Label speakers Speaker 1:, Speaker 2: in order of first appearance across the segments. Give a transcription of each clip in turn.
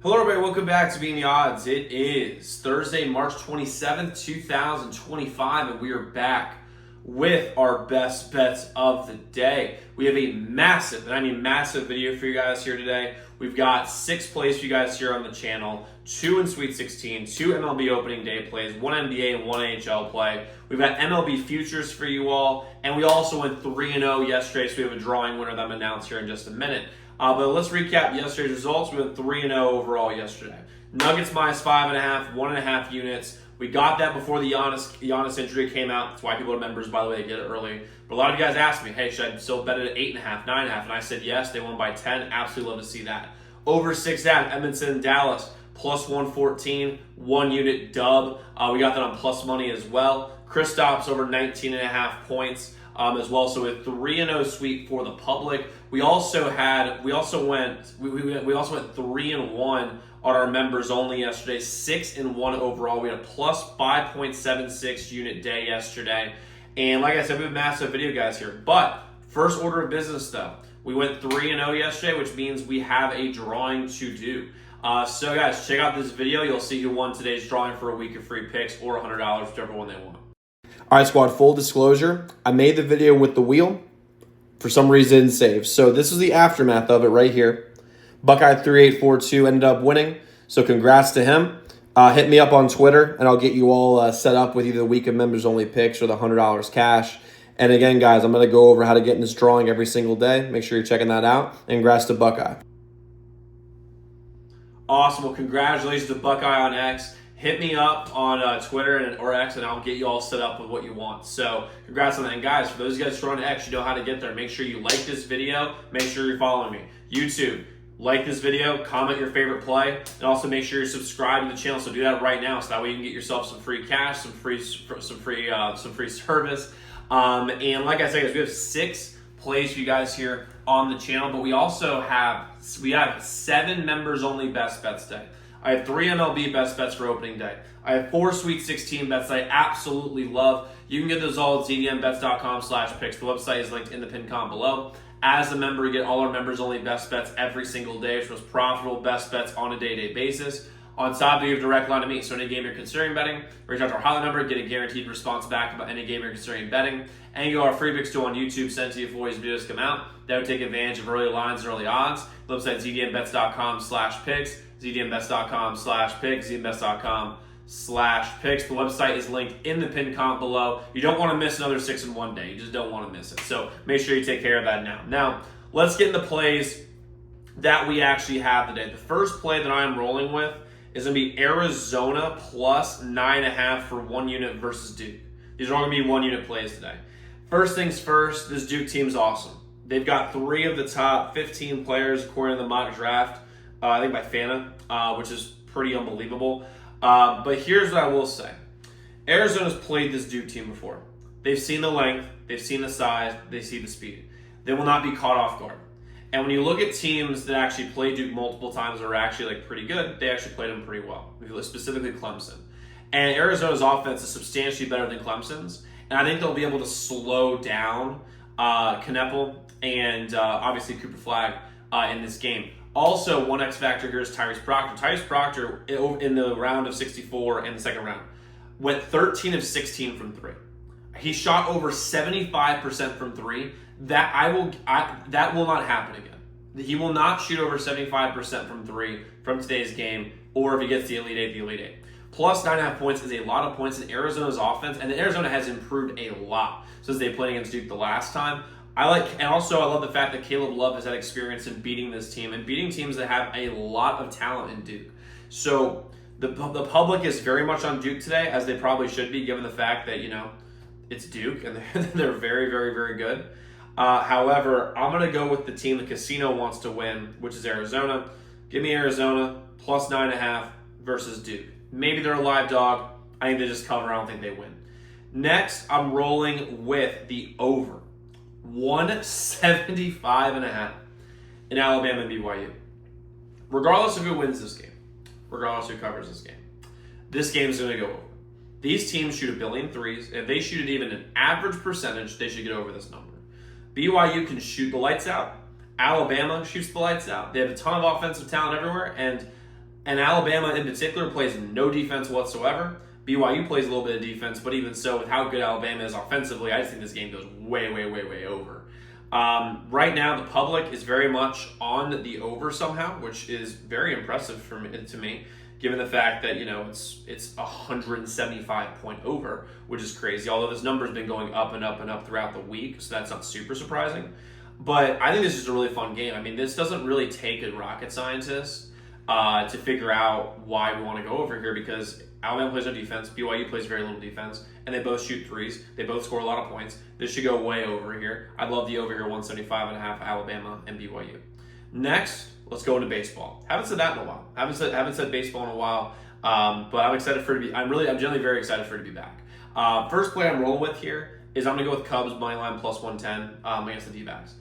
Speaker 1: Hello everybody, welcome back to Being the Odds. It is Thursday, March 27th, 2025, and we are back with our best bets of the day. We have a massive, and I mean massive video for you guys here today. We've got 6 plays for you guys here on the channel, 2 in Sweet 16, 2 MLB opening day plays, 1 NBA and 1 NHL play. We've got MLB futures for you all, and we also went 3-0 yesterday, so we have a drawing winner that I'm announced here in just a minute. But let's recap yesterday's results. We went 3-0 overall yesterday. Nuggets minus 5.5, 1.5 units. We got that before the Giannis injury came out. That's why people are members, by the way, they get it early. But a lot of you guys asked me, hey, should I still bet it at 8.5, 9.5? And I said yes, they won by 10. Absolutely love to see that. Over 6.5, Edmonton and Dallas, plus 114, 1 unit dub. We got that on plus money as well. Kristaps over 19.5 points. As well, so a 3-0 sweep for the public. We also went 3-1 on our members only yesterday. 6-1 overall. We had a plus 5.76 unit day yesterday, and like I said, we have a massive video guys here. But first order of business though, we went 3-0 yesterday, which means we have a drawing to do. So guys, check out this video. You'll see who won today's drawing for a week of free picks or $100, whichever one they want.
Speaker 2: All right, squad, full disclosure, I made the video with the wheel. For some reason, it didn't save. So this is the aftermath of it right here. Buckeye 3842 ended up winning, so congrats to him. Hit me up on Twitter, and I'll get you all set up with either the week of members-only picks or the $100 cash. And again, guys, I'm going to go over how to get in this drawing every single day. Make sure you're checking that out. And congrats to Buckeye.
Speaker 1: Awesome. Well, congratulations to Buckeye on X. Hit me up on Twitter or X, and I'll get you all set up with what you want. So congrats on that. And guys, for those of you guys who are on X, you know how to get there. Make sure you like this video. Make sure you're following me. YouTube, like this video, comment your favorite play, and also make sure you're subscribed to the channel. So do that right now, so that way you can get yourself some free cash, some free service. And like I said, guys, we have 6 plays for you guys here on the channel, but we also have 7 members only best bets day. I have 3 MLB best bets for opening day. I have 4 Sweet 16 bets I absolutely love. You can get those all at zdmbets.com/picks. The website is linked in the pinned comment below. As a member, you get all our members only best bets every single day, which was profitable best bets on a day-to-day basis. On top, you have direct line to me. So any game you're considering betting, reach out to our hotline number, get a guaranteed response back about any game you're considering betting. And you go our free picks too on YouTube, sent to you before these videos come out. That would take advantage of early lines and early odds. The website zdmbets.com/picks. zdmbets.com/picks, zdmbets.com/picks. The website is linked in the pinned comment below. You don't want to miss another 6-in-1 day. You just don't want to miss it. So make sure you take care of that now. Now, let's get into plays that we actually have today. The first play that I'm rolling with is going to be Arizona plus 9.5 for 1 unit versus Duke. These are all going to be 1 unit plays today. First things first, this Duke team's awesome. They've got 3 of the top 15 players according to the mock draft. I think by Fana, which is pretty unbelievable. But here's what I will say. Arizona's played this Duke team before. They've seen the length, they've seen the size, they see the speed. They will not be caught off guard. And when you look at teams that actually play Duke multiple times or are actually pretty good, they actually played them pretty well, specifically Clemson. And Arizona's offense is substantially better than Clemson's. And I think they'll be able to slow down Kneppel and obviously Cooper Flagg in this game. Also, one X factor here is Tyrese Proctor. Tyrese Proctor, in the round of 64 and the second round, went 13 of 16 from 3. He shot over 75% from 3. That will not happen again. He will not shoot over 75% from 3 from today's game, or if he gets the Elite 8, the Elite 8. Plus 9.5 points is a lot of points in Arizona's offense, and Arizona has improved a lot since they played against Duke the last time. I love the fact that Caleb Love has had experience in beating this team and beating teams that have a lot of talent in Duke. So the public is very much on Duke today, as they probably should be, given the fact that, it's Duke and they're very, very, very good. However, I'm going to go with the team the casino wants to win, which is Arizona. Give me Arizona plus 9.5 versus Duke. Maybe they're a live dog. I think they just cover. I don't think they win. Next, I'm rolling with the over. 175.5 in Alabama and BYU. Regardless of who wins this game, regardless of who covers this game is going to go over. These teams shoot 1 billion threes. If they shoot it even an average percentage, they should get over this number. BYU can shoot the lights out. Alabama shoots the lights out. They have a ton of offensive talent everywhere, and And Alabama in particular plays no defense whatsoever. BYU plays a little bit of defense, but even so, with how good Alabama is offensively, I just think this game goes way, way, way, way over. Right now, the public is very much on the over somehow, which is very impressive to me, given the fact that it's 175 point over, which is crazy. Although this number's been going up and up and up throughout the week, so that's not super surprising. But I think this is a really fun game. I mean, this doesn't really take a rocket scientist to figure out why we want to go over here, because Alabama plays no defense, BYU plays very little defense, and they both shoot threes. They both score a lot of points. This should go way over here. I'd love the over here, 175.5, Alabama and BYU. Next, let's go into baseball. Haven't said that in a while. Haven't said baseball in a while, but I'm excited for it to be. I'm generally very excited for it to be back. First play I'm rolling with here is I'm going to go with Cubs money line plus 110 against the D-backs.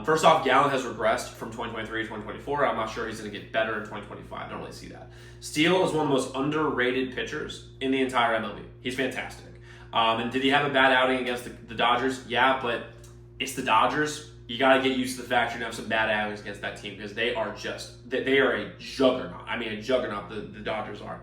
Speaker 1: First off, Gallen has regressed from 2023 to 2024. I'm not sure he's going to get better in 2025. I don't really see that. Steele is one of the most underrated pitchers in the entire MLB. He's fantastic. And did he have a bad outing against the Dodgers? Yeah, but it's the Dodgers. You got to get used to the fact you're going to have some bad outings against that team, because they are a juggernaut. I mean, a juggernaut, the Dodgers are.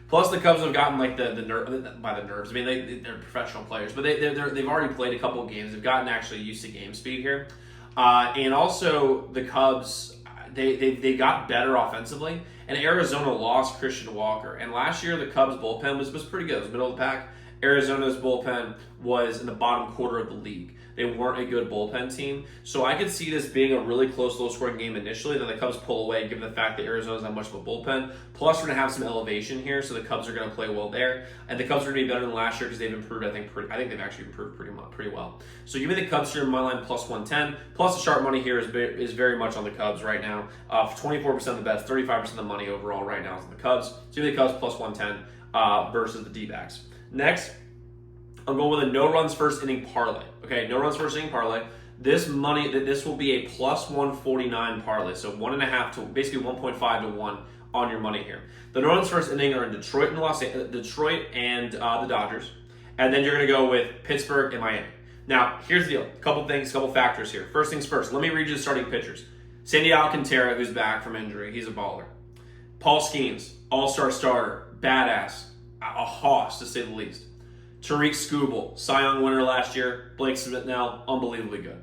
Speaker 1: Plus, the Cubs have gotten like the nerves. I mean, they're professional players, but they've already played a couple of games. They've gotten actually used to game speed here. And also the Cubs, they got better offensively, and Arizona lost Christian Walker. And last year the Cubs bullpen was pretty good. It was middle of the pack. Arizona's bullpen was in the bottom quarter of the league. They weren't a good bullpen team. So I could see this being a really close, low-scoring game initially. Then the Cubs pull away, given the fact that Arizona's not much of a bullpen. Plus, we're going to have some elevation here, so the Cubs are going to play well there. And the Cubs are going to be better than last year because they've improved, I think they've actually improved pretty well. So give me the Cubs here in my line plus 110. Plus, the sharp money here is very much on the Cubs right now. 24% of the bets, 35% of the money overall right now is on the Cubs. So give me the Cubs plus 110 versus the D-backs. Next, I'm going with a no runs first inning parlay. Okay, no runs first inning parlay. This will be a plus 149 parlay, so 1.5 to basically 1.5 to 1 on your money here. The no runs first inning are in Detroit and the Dodgers, and then you're going to go with Pittsburgh and Miami. Now, here's the deal: a couple factors here. First things first. Let me read you the starting pitchers. Sandy Alcantara, who's back from injury, he's a baller. Paul Skeens, all-star starter, badass, a hoss to say the least. Tariq Skubal, Cy Young winner last year. Blake Smith now, unbelievably good.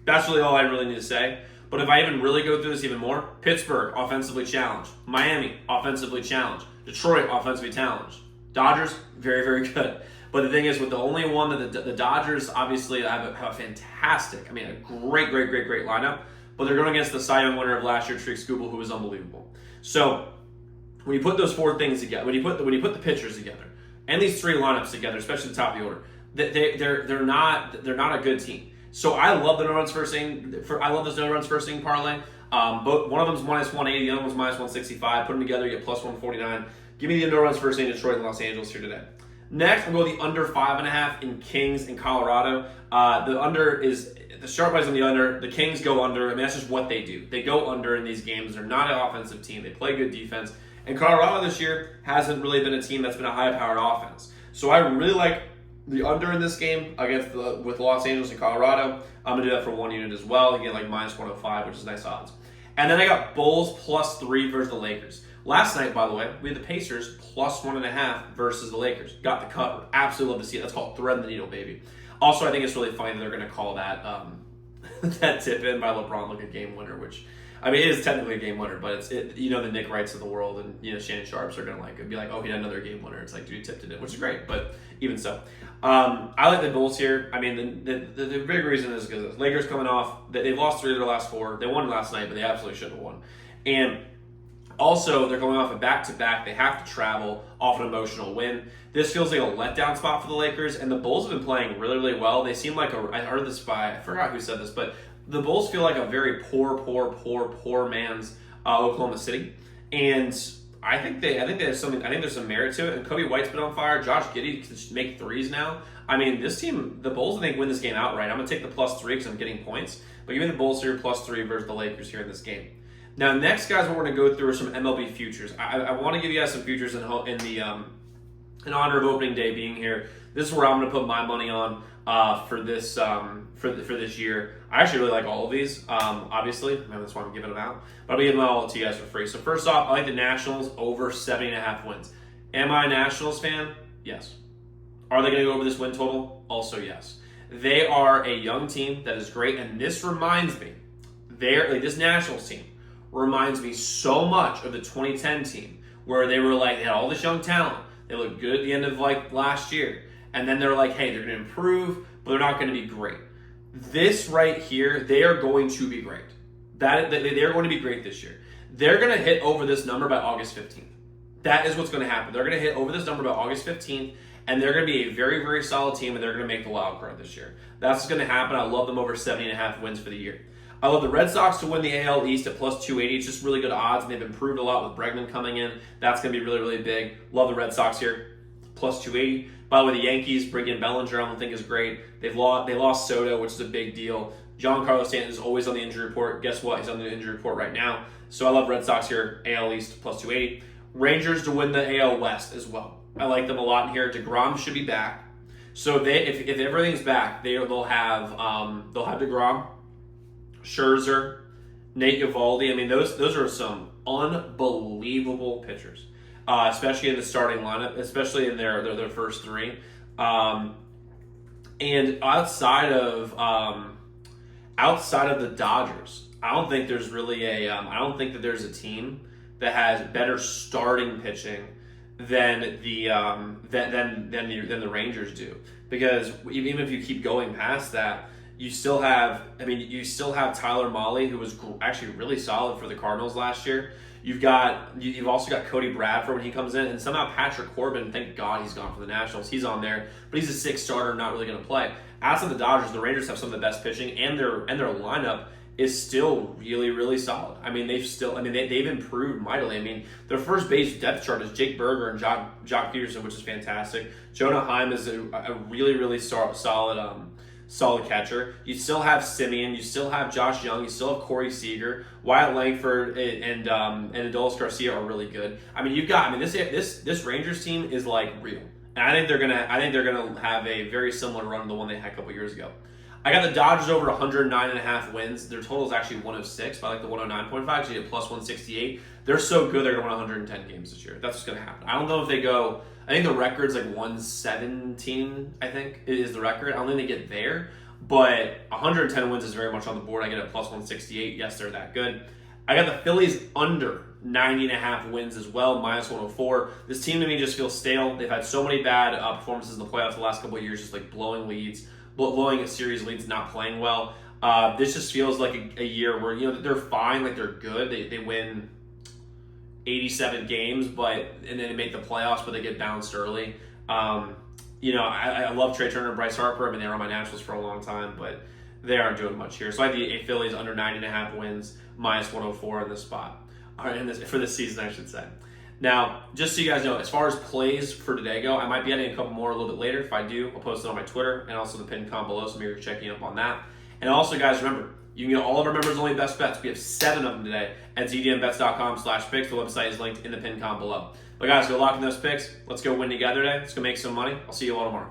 Speaker 1: That's really all I really need to say. But if I even really go through this even more, Pittsburgh, offensively challenged. Miami, offensively challenged. Detroit, offensively challenged. Dodgers, very, very good. But the thing is, with the only one that the Dodgers obviously have a fantastic, a great lineup. But they're going against the Cy Young winner of last year, Tariq Skubal, who was unbelievable. So when you put those four things together, when you put the pitchers together, and these three lineups together, especially the top of the order, they're not a good team. So I love the no runs first inning. I love this no runs first inning parlay. But one of them's minus 180, the other one's minus 165. Put them together, you get plus 149. Give me the no runs first inning, Detroit and Los Angeles here today. Next, we'll go the under 5.5 in Kings in Colorado. The under is the sharp plays on the under. The Kings go under. I mean, that's just what they do. They go under in these games. They're not an offensive team. They play good defense. And Colorado this year hasn't really been a team that's been a high-powered offense. So I really like the under in this game with Los Angeles and Colorado. I'm going to do that for one unit as well. You get like minus 105, which is nice odds. And then I got Bulls plus 3 versus the Lakers. Last night, by the way, we had the Pacers plus 1.5 versus the Lakers. Got the cover. Absolutely love to see it. That's called thread the needle, baby. Also, I think it's really funny that they're going to call that that tip in by LeBron like a game winner, which, I mean, it is technically a game winner, but the Nick Wrights of the world and Shannon Sharps are going to be like, oh, he had another game winner. It's like, dude, tipped it in, which is great, but even so. I like the Bulls here. I mean, the big reason is because the Lakers coming off, they've lost 3 of their last 4. They won last night, but they absolutely shouldn't have won. And also, they're going off a back-to-back. They have to travel off an emotional win. This feels like a letdown spot for the Lakers, and the Bulls have been playing really, really well. They seem like I heard this I forgot who said this, but the Bulls feel like a very poor man's Oklahoma City. And I think there's some merit to it. And Kobe White's been on fire. Josh Giddey can make threes now. I mean, this team, the Bulls, I think, win this game outright. I'm going to take the plus 3 because I'm getting points. But give me the Bulls here, plus 3 versus the Lakers here in this game. Now, next, guys, what we're going to go through are some MLB futures. I want to give you guys some futures in honor of opening day being here. This is where I'm going to put my money on for this year. I actually really like all of these, obviously. Maybe that's why I'm giving them out. But I'll be giving them all to you guys for free. So first off, I like the Nationals over 70.5 wins. Am I a Nationals fan? Yes. Are they going to go over this win total? Also yes. They are a young team that is great, and this reminds me, this Nationals team reminds me so much of the 2010 team, where they were like, they had all this young talent. They looked good at the end of like last year. And then they're like, hey, they're going to improve, but they're not going to be great. This right here, they are going to be great. They're going to be great this year. They're going to hit over this number by August 15th. That is what's going to happen. They're going to hit over this number by August 15th, and they're going to be a very, very solid team, and they're going to make the wild card this year. That's what's going to happen. I love them over 70.5 wins for the year. I love the Red Sox to win the AL East at plus 280. It's just really good odds, and they've improved a lot with Bregman coming in. That's going to be really, really big. Love the Red Sox here, plus 280. By the way, the Yankees bring in Bellinger, I don't think is great. They lost Soto, which is a big deal. Giancarlo Stanton is always on the injury report. Guess what? He's on the injury report right now. So I love Red Sox here, AL East, plus 280. Rangers to win the AL West as well. I like them a lot here. DeGrom should be back. So if everything's back, they'll have DeGrom, Scherzer, Nate Eovaldi. I mean, those are some unbelievable pitchers, especially in the starting lineup, especially in their first three. And outside of the Dodgers, I don't think there's really I don't think that there's a team that has better starting pitching than the Rangers do. Because even if you keep going past that, you still have Tyler Mahle, who was actually really solid for the Cardinals last year. You've also got Cody Bradford when he comes in, and somehow Patrick Corbin, thank God he's gone for the Nationals. He's on there, but he's a sixth starter, not really going to play. Outside the Dodgers, the Rangers have some of the best pitching, and their lineup is still really, really solid. I mean, they've improved mightily. I mean, their first base depth chart is Jake Berger and Jock Peterson, which is fantastic. Jonah Heim is a really, really solid catcher. You still have Simeon, you still have Josh Young, you still have Corey Seager, Wyatt Langford, and Adolis Garcia are really good. I mean, this Rangers team is like real, and I think they're gonna have a very similar run to the one they had a couple years ago. I got the Dodgers over 109.5 wins. Their total is actually 106, but I like the 109.5, so you get plus 168. They're so good, they're going to win 110 games this year. That's what's going to happen. I don't know if they go, I think the record's like 117, I think, is the record. I don't think they get there, but 110 wins is very much on the board. I get it plus 168. Yes, they're that good. I got the Phillies under 90.5 wins as well, minus 104. This team to me just feels stale. They've had so many bad performances in the playoffs the last couple of years, just like blowing a series leads, not playing well. This just feels like a year where, they're fine, like they're good. They win 87 games, and then they make the playoffs, but they get bounced early. I love Trey Turner and Bryce Harper. I mean, they were on my Nationals for a long time, but they aren't doing much here. So I have the Phillies under 9.5 wins, minus 104 in this spot. All right, for this season, I should say. Now, just so you guys know, as far as plays for today go, I might be adding a couple more a little bit later. If I do, I'll post it on my Twitter and also the pinned comment below, so maybe you're checking up on that. And also, guys, remember, you can get all of our members-only best bets. We have 7 of them today at zdmbets.com/picks. The website is linked in the pinned comment below. But guys, go lock in those picks. Let's go win together today. Let's go make some money. I'll see you all tomorrow.